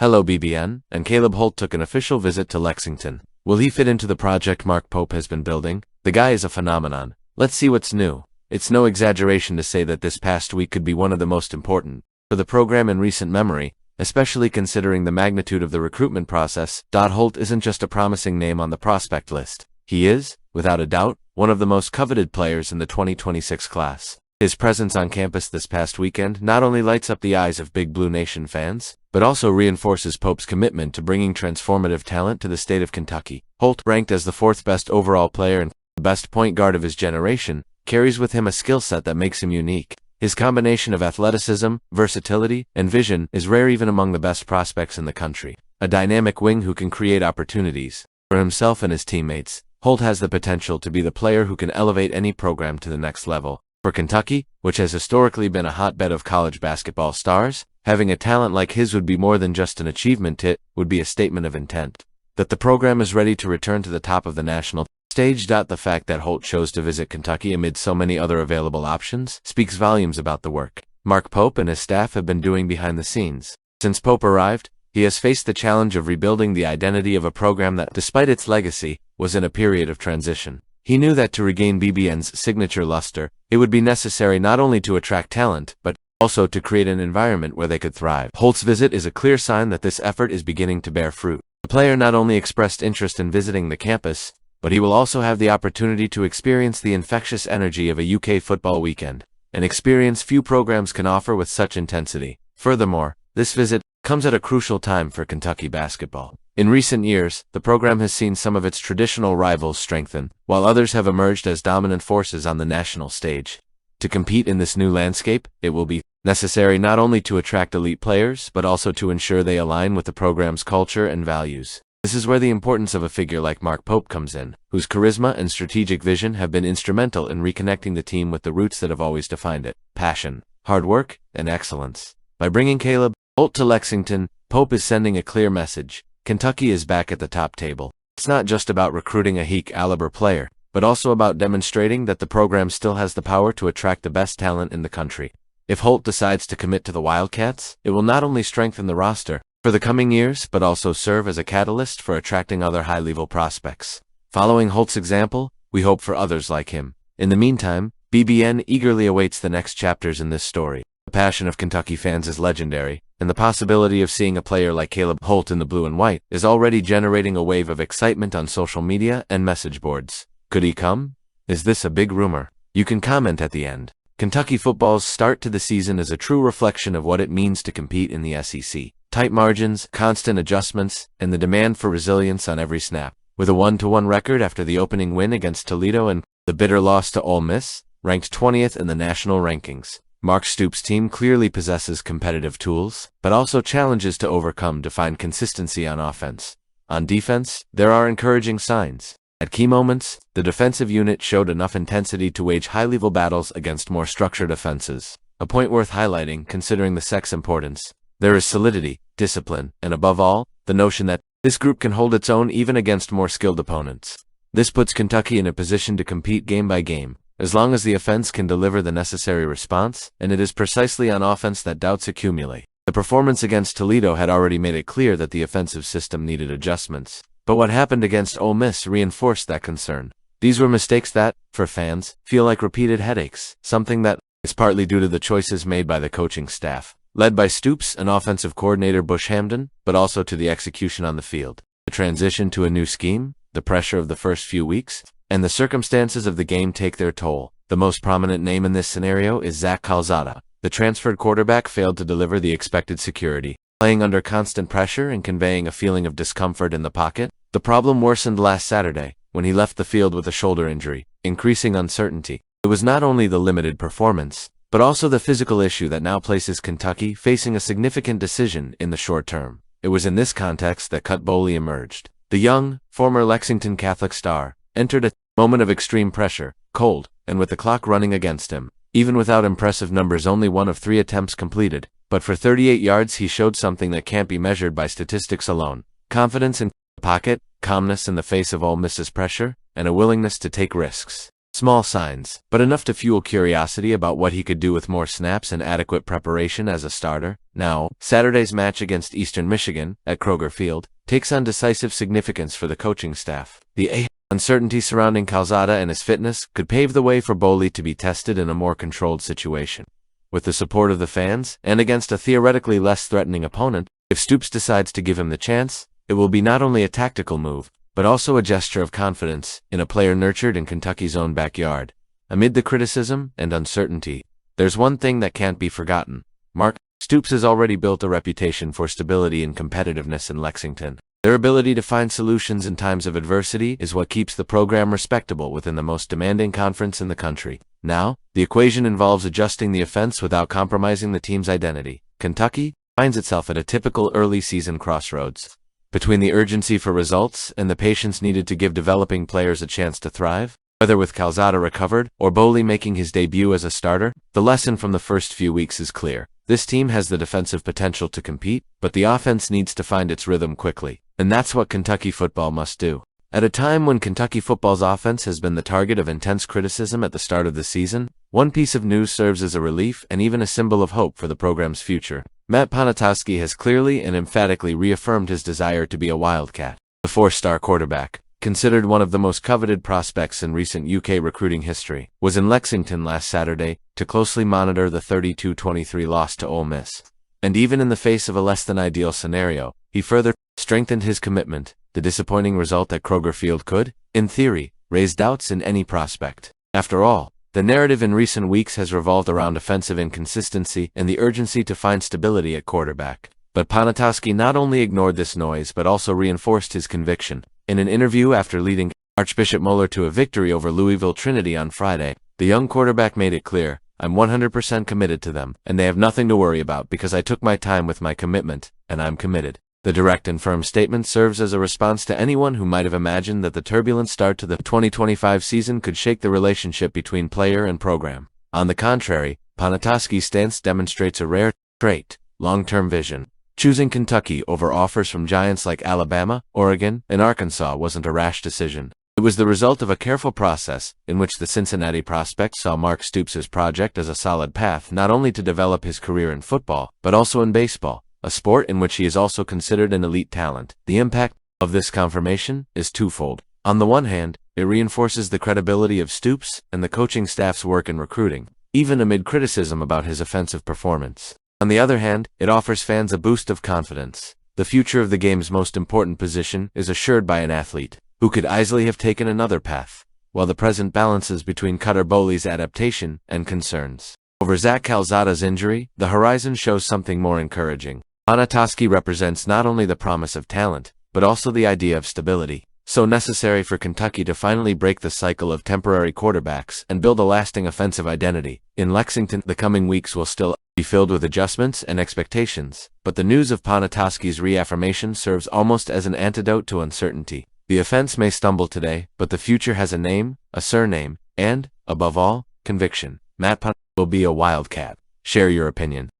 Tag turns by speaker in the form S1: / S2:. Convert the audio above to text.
S1: Hello BBN, and Caleb Holt took an official visit to Lexington. Will he fit into the project Mark Pope has been building? The guy is a phenomenon. Let's see what's new. It's no exaggeration to say that this past week could be one of the most important for the program in recent memory, especially considering the magnitude of the recruitment process. Holt isn't just a promising name on the prospect list. He is, without a doubt, one of the most coveted players in the 2026 class. His presence on campus this past weekend not only lights up the eyes of Big Blue Nation fans, but also reinforces Pope's commitment to bringing transformative talent to the state of Kentucky. Holt, ranked as the 4th best overall player and the best point guard of his generation, carries with him a skill set that makes him unique. His combination of athleticism, versatility, and vision is rare even among the best prospects in the country. A dynamic wing who can create opportunities for himself and his teammates, Holt has the potential to be the player who can elevate any program to the next level. For Kentucky, which has historically been a hotbed of college basketball stars, having a talent like his would be more than just an achievement. It would be a statement of intent that the program is ready to return to the top of the national stage. The fact that Holt chose to visit Kentucky amid so many other available options speaks volumes about the work Mark Pope and his staff have been doing behind the scenes. Since Pope arrived, he has faced the challenge of rebuilding the identity of a program that, despite its legacy, was in a period of transition. He knew that to regain BBN's signature luster, it would be necessary not only to attract talent, but also to create an environment where they could thrive. Holt's visit is a clear sign that this effort is beginning to bear fruit. The player not only expressed interest in visiting the campus, but he will also have the opportunity to experience the infectious energy of a UK football weekend, an experience few programs can offer with such intensity. Furthermore, this visit comes at a crucial time for Kentucky basketball. In recent years, the program has seen some of its traditional rivals strengthen, while others have emerged as dominant forces on the national stage. To compete in this new landscape, it will be necessary not only to attract elite players, but also to ensure they align with the program's culture and values. This is where the importance of a figure like Mark Pope comes in, whose charisma and strategic vision have been instrumental in reconnecting the team with the roots that have always defined it: passion, hard work, and excellence. By bringing Caleb Holt to Lexington, Pope is sending a clear message. Kentucky is back at the top table. It's not just about recruiting a Heek caliber player, but also about demonstrating that the program still has the power to attract the best talent in the country. If Holt decides to commit to the Wildcats, it will not only strengthen the roster for the coming years, but also serve as a catalyst for attracting other high-level prospects. Following Holt's example, we hope for others like him. In the meantime, BBN eagerly awaits the next chapters in this story. The passion of Kentucky fans is legendary, and the possibility of seeing a player like Caleb Holt in the blue and white is already generating a wave of excitement on social media and message boards. Could he come? Is this a big rumor? You can comment at the end. Kentucky football's start to the season is a true reflection of what it means to compete in the SEC. Tight margins, constant adjustments, and the demand for resilience on every snap. With a 1-1 record after the opening win against Toledo and the bitter loss to Ole Miss, ranked 20th in the national rankings, Mark Stoops' team clearly possesses competitive tools, but also challenges to overcome to find consistency on offense. On defense, there are encouraging signs. At key moments, the defensive unit showed enough intensity to wage high-level battles against more structured offenses. A point worth highlighting considering the SEC's importance. There is solidity, discipline, and above all, the notion that this group can hold its own even against more skilled opponents. This puts Kentucky in a position to compete game by game, as long as the offense can deliver the necessary response, and it is precisely on offense that doubts accumulate. The performance against Toledo had already made it clear that the offensive system needed adjustments, but what happened against Ole Miss reinforced that concern. These were mistakes that, for fans, feel like repeated headaches, something that is partly due to the choices made by the coaching staff, led by Stoops and offensive coordinator Bush Hamdan, but also to the execution on the field. The transition to a new scheme, the pressure of the first few weeks, and the circumstances of the game take their toll. The most prominent name in this scenario is Zach Calzada. The transferred quarterback failed to deliver the expected security, playing under constant pressure and conveying a feeling of discomfort in the pocket. The problem worsened last Saturday, when he left the field with a shoulder injury, increasing uncertainty. It was not only the limited performance, but also the physical issue that now places Kentucky facing a significant decision in the short term. It was in this context that Cut Boley emerged. The young, former Lexington Catholic star entered a moment of extreme pressure, cold, and with the clock running against him. Even without impressive numbers, only 1 of 3 attempts completed, but for 38 yards he showed something that can't be measured by statistics alone: confidence in the pocket, calmness in the face of Ole Miss's pressure, and a willingness to take risks. Small signs, but enough to fuel curiosity about what he could do with more snaps and adequate preparation as a starter. Now, Saturday's match against Eastern Michigan, at Kroger Field, takes on decisive significance for the coaching staff. The uncertainty surrounding Calzada and his fitness could pave the way for Boley to be tested in a more controlled situation. With the support of the fans, and against a theoretically less threatening opponent, if Stoops decides to give him the chance, it will be not only a tactical move, but also a gesture of confidence in a player nurtured in Kentucky's own backyard. Amid the criticism and uncertainty, there's one thing that can't be forgotten. Mark Stoops has already built a reputation for stability and competitiveness in Lexington. Their ability to find solutions in times of adversity is what keeps the program respectable within the most demanding conference in the country. Now, the equation involves adjusting the offense without compromising the team's identity. Kentucky finds itself at a typical early season crossroads. Between the urgency for results and the patience needed to give developing players a chance to thrive, whether with Calzada recovered or Boley making his debut as a starter, the lesson from the first few weeks is clear. This team has the defensive potential to compete, but the offense needs to find its rhythm quickly. And that's what Kentucky football must do. At a time when Kentucky football's offense has been the target of intense criticism at the start of the season, one piece of news serves as a relief and even a symbol of hope for the program's future. Matt Ponitaskki has clearly and emphatically reaffirmed his desire to be a Wildcat. The four-star quarterback, considered one of the most coveted prospects in recent UK recruiting history, was in Lexington last Saturday to closely monitor the 32-23 loss to Ole Miss. And even in the face of a less-than-ideal scenario, he further strengthened his commitment. The disappointing result at Kroger Field could, in theory, raise doubts in any prospect. After all, the narrative in recent weeks has revolved around offensive inconsistency and the urgency to find stability at quarterback. But Ponitaskki not only ignored this noise but also reinforced his conviction. In an interview after leading Archbishop Moeller to a victory over Louisville Trinity on Friday, the young quarterback made it clear, "I'm 100% committed to them, and they have nothing to worry about because I took my time with my commitment, and I'm committed." The direct and firm statement serves as a response to anyone who might have imagined that the turbulent start to the 2025 season could shake the relationship between player and program. On the contrary, Ponitaskki's stance demonstrates a rare trait: long-term vision. Choosing Kentucky over offers from giants like Alabama, Oregon, and Arkansas wasn't a rash decision. It was the result of a careful process in which the Cincinnati prospect saw Mark Stoops' project as a solid path not only to develop his career in football, but also in baseball, a sport in which he is also considered an elite talent. The impact of this confirmation is twofold. On the one hand, it reinforces the credibility of Stoops and the coaching staff's work in recruiting, even amid criticism about his offensive performance. On the other hand, it offers fans a boost of confidence. The future of the game's most important position is assured by an athlete who could easily have taken another path, while the present balances between Cutter Boley's adaptation and concerns over Zach Calzada's injury, the horizon shows something more encouraging. Ponitaskki represents not only the promise of talent, but also the idea of stability, so necessary for Kentucky to finally break the cycle of temporary quarterbacks and build a lasting offensive identity. In Lexington, the coming weeks will still be filled with adjustments and expectations, but the news of Ponitaskki's reaffirmation serves almost as an antidote to uncertainty. The offense may stumble today, but the future has a name, a surname, and, above all, conviction. Matt Ponitaskki will be a Wildcat. Share your opinion.